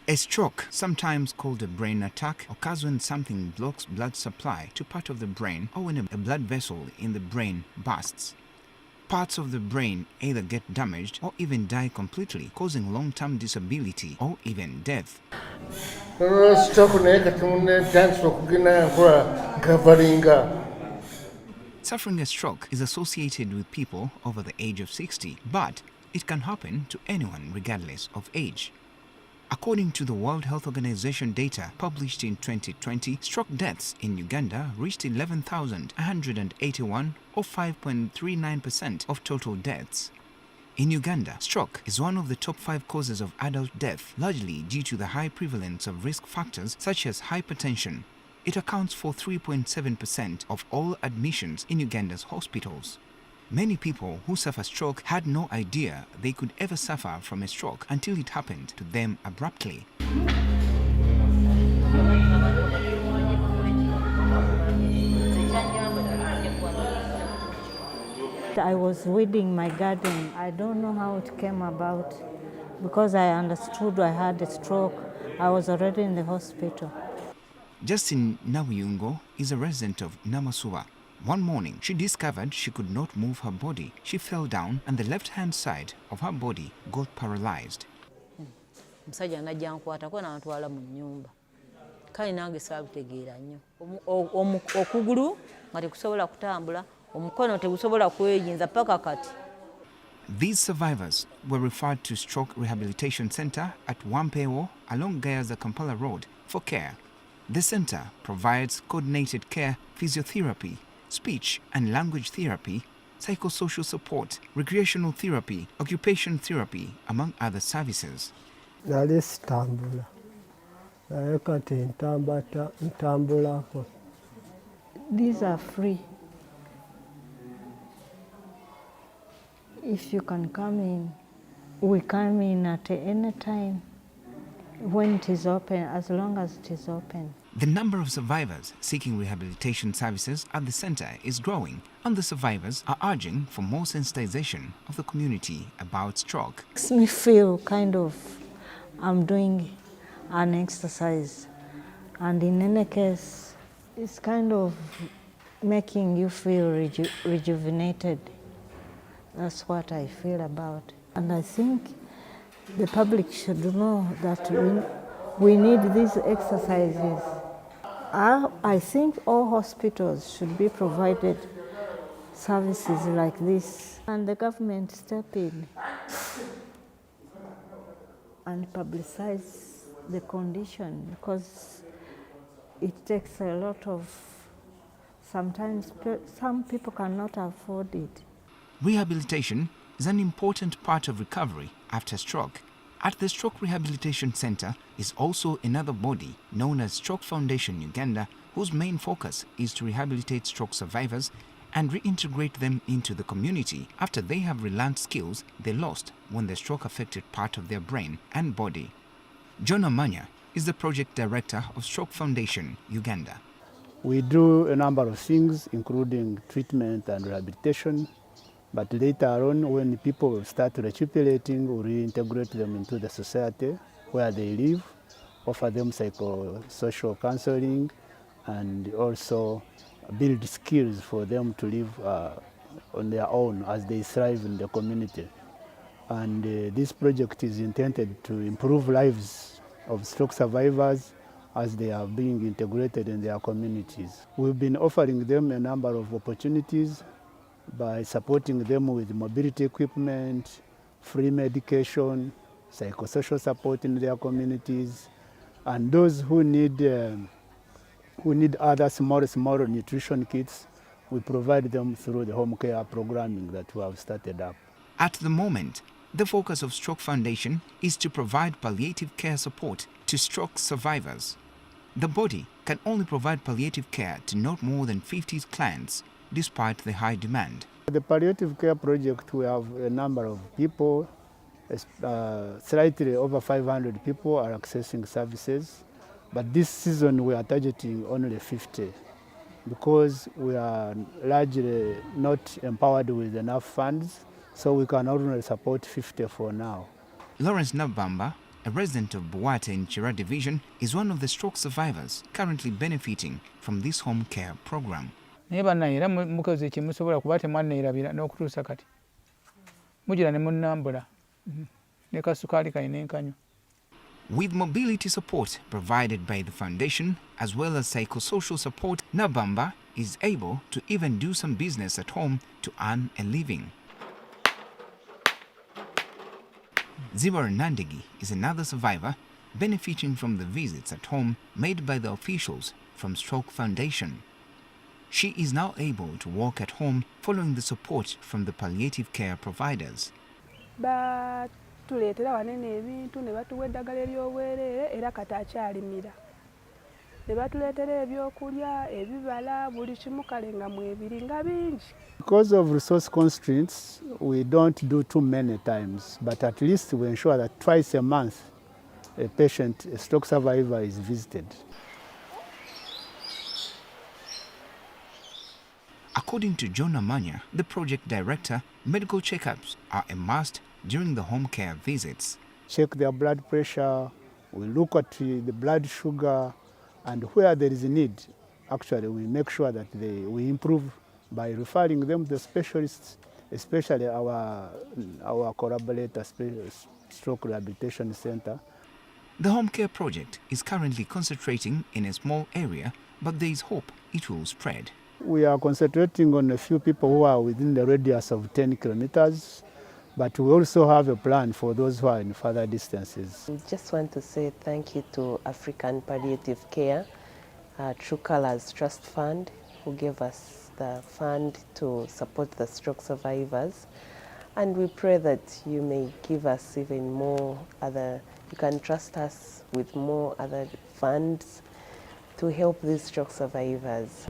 A stroke, sometimes called a brain attack, occurs when something blocks blood supply to part of the brain or when a blood vessel in the brain bursts. Parts of the brain either get damaged or even die completely, causing long-term disability or even death. Suffering a stroke is associated with people over the age of 60, but it can happen to anyone regardless of age. According to the World Health Organization data published in 2020, stroke deaths in Uganda reached 11,181 or 5.39% of total deaths. In Uganda, stroke is one of the top 5 causes of adult death, largely due to the high prevalence of risk factors such as hypertension. It accounts for 3.7% of all admissions in Uganda's hospitals. Many people who suffer stroke had no idea they could ever suffer from a stroke until it happened to them abruptly. I was weeding my garden. I don't know how it came about. Because I understood I had a stroke, I was already in the hospital. Justin Nawiyungo is a resident of Namasuwa. One morning, she discovered she could not move her body. She fell down and the left-hand side of her body got paralyzed. Musajja najja nkwatako n'antwala mu nnyumba. Kale nange saabutegeera nnyo. Okugulu nga tekusobola kutambula, omukono tegusobola kweyinza paka kati. These survivors were referred to Stroke Rehabilitation Center at Wampewo along Gayaza-Kampala Road for care. The center provides coordinated care, physiotherapy, speech and language therapy, psychosocial support, recreational therapy, occupation therapy, among other services. These are free. If you can come in, we come in at any time when it is open, as long as it is open. The number of survivors seeking rehabilitation services at the center is growing, and the survivors are urging for more sensitization of the community about stroke. It makes me feel kind of I'm doing an exercise, and in any case, it's kind of making you feel rejuvenated. That's what I feel about. And I think the public should know that we need these exercises. I think all hospitals should be provided services like this. And the government step in and publicize the condition, because it takes a lot of, sometimes some people cannot afford it. Rehabilitation is an important part of recovery after stroke. At the Stroke Rehabilitation Center is also another body known as Stroke Foundation Uganda, whose main focus is to rehabilitate stroke survivors and reintegrate them into the community after they have relearned skills they lost when the stroke affected part of their brain and body. John Amanya is the project director of Stroke Foundation Uganda. We do a number of things, including treatment and rehabilitation. But later on, when people start recuperating, we reintegrate them into the society where they live, offer them psychosocial counseling, and also build skills for them to live on their own as they thrive in the community. And this project is intended to improve lives of stroke survivors as they are being integrated in their communities. We've been offering them a number of opportunities by supporting them with mobility equipment, free medication, psychosocial support in their communities, and those who need other small nutrition kits, we provide them through the home care programming that we have started up. At the moment, the focus of Stroke Foundation is to provide palliative care support to stroke survivors. The body can only provide palliative care to not more than 50 clients, despite the high demand. The palliative care project, we have a number of people, slightly over 500 people are accessing services, but this season we are targeting only 50 because we are largely not empowered with enough funds, so we can only support 50 for now. Lawrence Nabamba, a a resident of Buwate in Chira Division, is one of the stroke survivors currently benefiting from this home care program. naye bannaye era mukoze kye musobola kuba temwanneerabira n'okutuusa kati mugira ne munnambula ne kasukaali kali n'enkanywa. With mobility support provided by the foundation as well as psychosocial support, Nabamba is able to even do some business at home to earn a living. Zibara Nandegi is another survivor benefiting from the visits at home made by the officials from Stroke Foundation. She is now able to walk at home following the support from the palliative care providers. Batuleetera wanene ebintu ne batuwa eddagala ery'obwereere era kati akyalimira. Ne batuleetera ebyokulya, ebibala, buli kimu kale nga mwebiri nga bingi. Because of resource constraints, we don't do too many times, but at least we ensure that twice a month a patient, a stroke survivor, is visited. According to John Amanya, the project director, medical checkups are a must during the home care visits. Check their blood pressure, we look at the blood sugar, and where there is a need, actually we make sure that we improve by referring them to the specialists, especially our collaborator Stroke Rehabilitation Center. The home care project is currently concentrating in a small area, but there is hope it will spread. We are concentrating on a few people who are within the radius of 10 kilometers, but we also have a plan for those who are in further distances. We just want to say thank you to African Palliative Care, True Colors Trust Fund, who gave us the fund to support the stroke survivors. And we pray that you may give us even more you can trust us with more other funds to help these stroke survivors.